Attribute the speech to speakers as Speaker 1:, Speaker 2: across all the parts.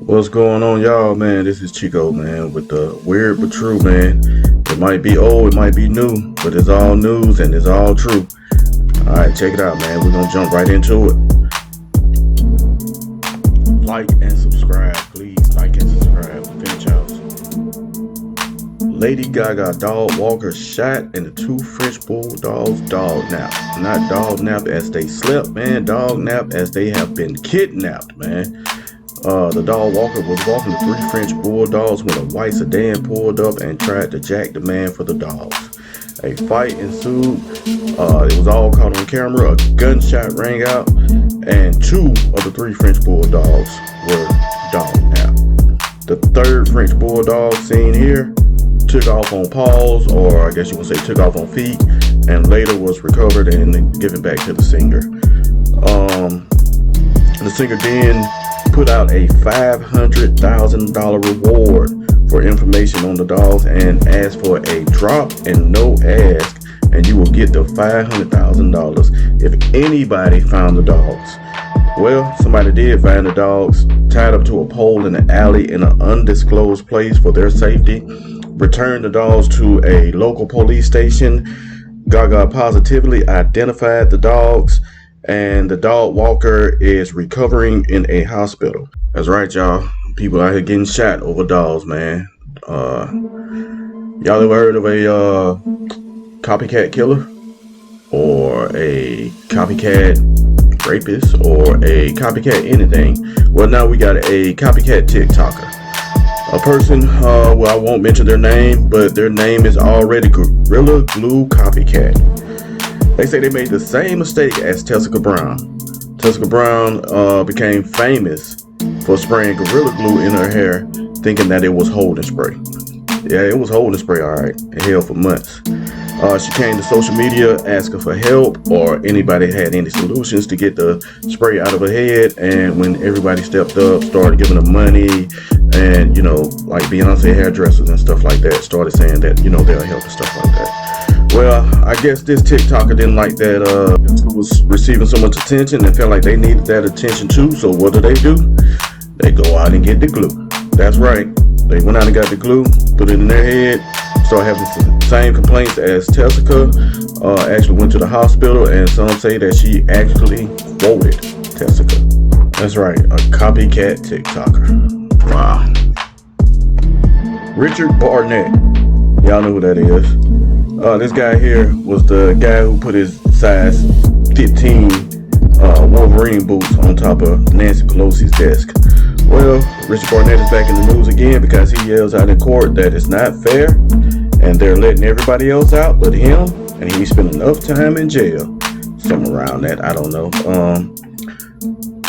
Speaker 1: What's going on, y'all, man? This is Chico, man, with the Weird but True, man. It might be old, it might be new, but it's all news and it's all true. All right, check it out, man. We're gonna jump right into it. Like and subscribe, please. Like and subscribe to Finch House. Lady Gaga dog walker shot and the two French bulldogs dog nap. Not dog nap as they slept, man. Dog nap as they have been kidnapped, man. The dog walker was walking the three French bulldogs when a white sedan pulled up and tried to jack the man for the dogs. A fight ensued. It was all caught on camera. A gunshot rang out, and two of the three French bulldogs were dog napped. The third French bulldog seen here took off on paws, or I guess you would say took off on feet, and later was recovered and given back to the singer. The singer then put out a $500,000 reward for information on the dogs and asked for a drop and no ask, and you will get the $500,000 if anybody found the dogs. Well, somebody did find the dogs tied up to a pole in an alley in an undisclosed place for their safety. Returned the dogs to a local police station. Gaga positively identified the dogs, and the dog walker is recovering in a hospital. That's right, y'all. People out here getting shot over dogs, man. Y'all ever heard of a copycat killer? Or a copycat rapist? Or a copycat anything? Well, now we got a copycat TikToker. A person, well, I won't mention their name, but their name is already Gorilla Glue Copycat. They say they made the same mistake as Tessica Brown. Tessica Brown became famous for spraying Gorilla Glue in her hair, thinking that it was holding spray. Yeah, it was holding spray, alright. It held for months. She came to social media asking for help or anybody had any solutions to get the spray out of her head, and when everybody stepped up, started giving her money, and, you know, like Beyonce hairdressers and stuff like that started saying that, you know, they'll help and stuff like that. Well, I guess this TikToker didn't like that was receiving so much attention and felt like they needed that attention too. So what do? They go out and get the glue. That's right. They went out and got the glue, put it in their head, started having the same complaints as Tessica. Actually went to the hospital, and some say that she actually quoted Tessica. That's right, a copycat TikToker. Wow. Richard Barnett. Y'all know who that is. This guy here was the guy who put his size 15 Wolverine boots on top of Nancy Pelosi's desk. Well, Richard Barnett is back in the news again because he yells out in court that it's not fair and they're letting everybody else out but him, and he spent enough time in jail. Something around that, I don't know.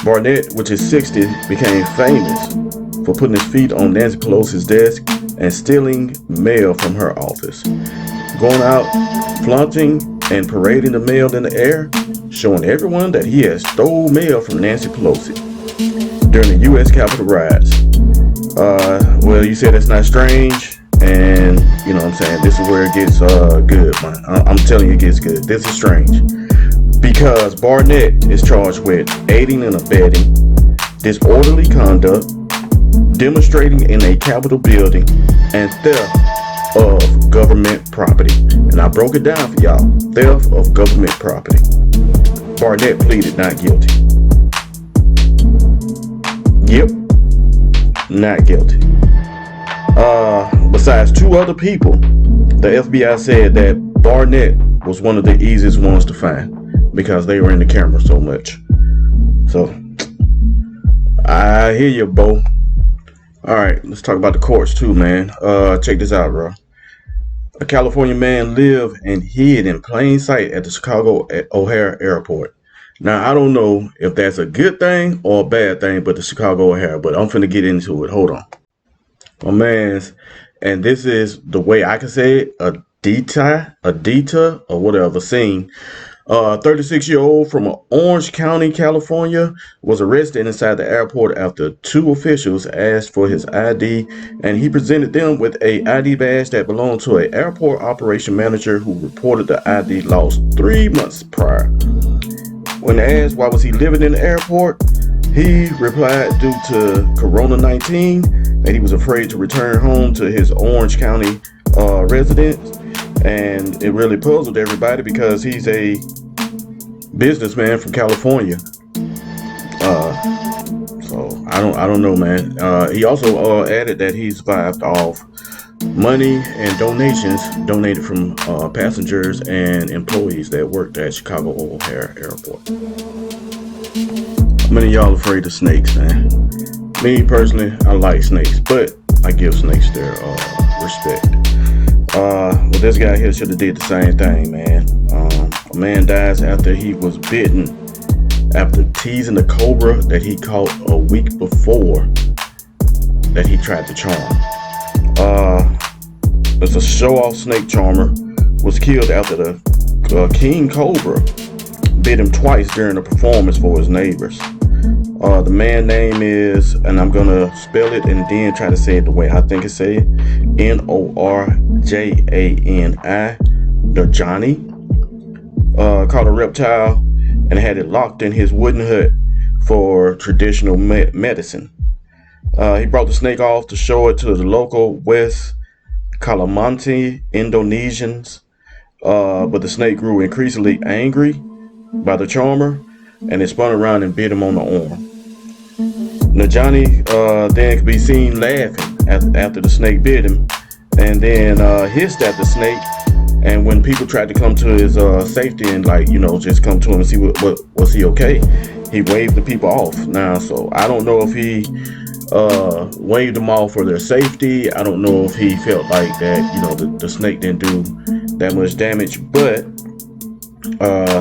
Speaker 1: Barnett, which is 60, became famous for putting his feet on Nancy Pelosi's desk and stealing mail from her office. Going out, flaunting and parading the mail in the air, showing everyone that he has stole mail from Nancy Pelosi during the U.S. Capitol riots. Well, you said that's not strange, and you know what I'm saying, this is where it gets good, man. I'm telling you, it gets good. This is strange because Barnett is charged with aiding and abetting, disorderly conduct, demonstrating in a Capitol building, and theft of government property. And I broke it down for y'all. Theft of government property. Barnett pleaded not guilty. Yep, not guilty. Besides two other people, the FBI said that Barnett was one of the easiest ones to find because they were in the camera so much. So, I hear you, Bo. Alright, let's talk about the courts too, man. Check this out, bro. A California man lived and hid in plain sight at the Chicago O'Hare Airport. Now, I don't know if that's a good thing or a bad thing, but the Chicago O'Hare, but I'm finna get into it. Hold on. My man's, and this is the way I can say it, a Dita, or whatever, scene. 36-year-old from Orange County, California, was arrested inside the airport after two officials asked for his ID, and he presented them with a ID badge that belonged to an airport operation manager who reported the ID lost 3 months prior. When asked why was he living in the airport, he replied due to Corona-19 that he was afraid to return home to his Orange County residence, and it really puzzled everybody because he's a businessman from California. So I don't know, man. He also added that he survived off money and donations donated from passengers and employees that worked at Chicago O'Hare Airport. How many of y'all afraid of snakes, man? Me personally, I like snakes, but I give snakes their respect. Well, this guy here should have did the same thing, man. A man dies after he was bitten after teasing a cobra that he caught a week before that he tried to charm. It's a show-off snake charmer was killed after the king cobra bit him twice during a performance for his neighbors. The man's name is, and I'm gonna spell it and then try to say it the way I think it's said, Norjani. Norjani caught a reptile and had it locked in his wooden hut for traditional medicine. He brought the snake off to show it to the local West Kalimantan Indonesians, but the snake grew increasingly angry by the charmer, and it spun around and bit him on the arm. Najani then could be seen laughing after the snake bit him, and then hissed at the snake. And when people tried to come to his safety and just come to him and see what was he okay, he waved the people off. Now, so I don't know if he waved them off for their safety. I don't know if he felt like that the snake didn't do that much damage. But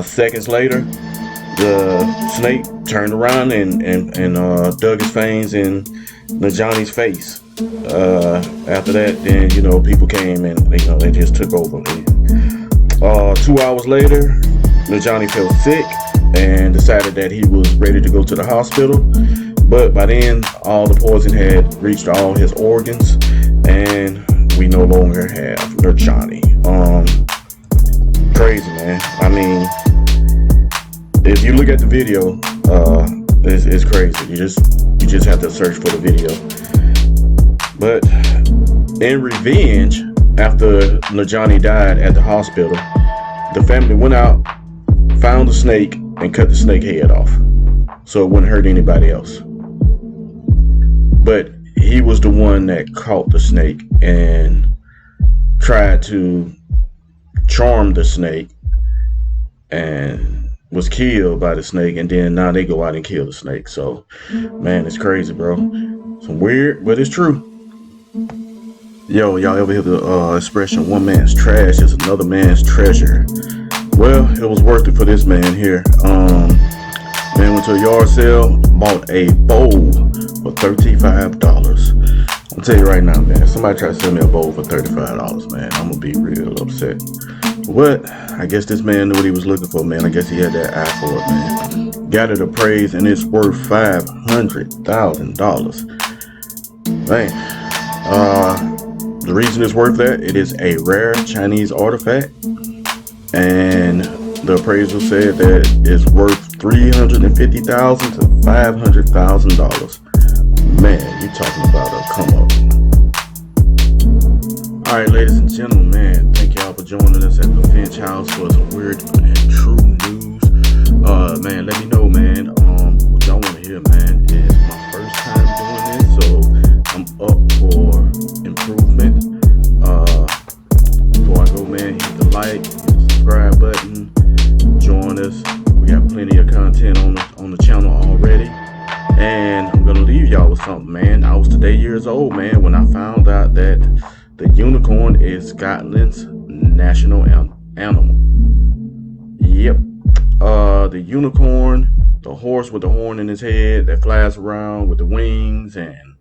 Speaker 1: seconds later, the snake turned around and dug his fangs in Najani's face. After that, then people came and they just took over. 2 hours later, Najani felt sick and decided that he was ready to go to the hospital. But by then, all the poison had reached all his organs, and we no longer have Najani. Crazy, man. I mean, if you look at the video, it's crazy. You just have to search for the video. But in revenge, after Najani died at the hospital, the family went out, found the snake, and cut the snake head off so it wouldn't hurt anybody else. But he was the one that caught the snake and tried to charm the snake and was killed by the snake, and then now they go out and kill the snake. So, man, it's crazy, bro. Some weird, but it's true. Yo, y'all ever hear the expression, one man's trash is another man's treasure? Well, it was worth it for this man here. Man went to a yard sale, bought a bowl for $35. I'll tell you right now, man, somebody try to sell me a bowl for $35, man, I'm gonna be real upset. But I guess this man knew what he was looking for, man. I guess he had that eye for it, man. Got it appraised, and it's worth $500,000. Man, the reason it's worth that, it is a rare Chinese artifact, and the appraisal said that it's worth $350,000 to $500,000. Man, you talking about a come up. All right, ladies and gentlemen, man, thank y'all for joining us at the Finch house for some weird and true news. Man, let me know, man, what y'all want to hear, man. It's my first time doing this, so I'm up for improvement. Before I go, man, hit the like, hit the subscribe button, join us. We got plenty of content on the channel already. And I'm gonna leave y'all with something, man. I was today years old, man, when I found out that the unicorn is Scotland's national animal. Yep. The unicorn, the horse with the horn in his head that flies around with the wings, and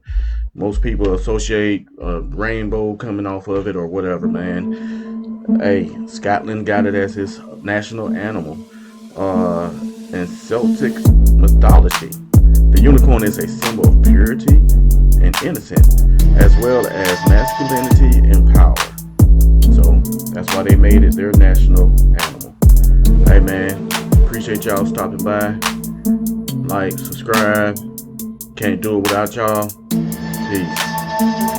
Speaker 1: most people associate a rainbow coming off of it or whatever, man. Hey, Scotland got it as his national animal. In Celtic mythology, the unicorn is a symbol of purity and innocence, as well as masculinity and power. So that's why they made it their national animal. Hey, man, appreciate y'all stopping by. Like, subscribe. Can't do it without y'all. Peace.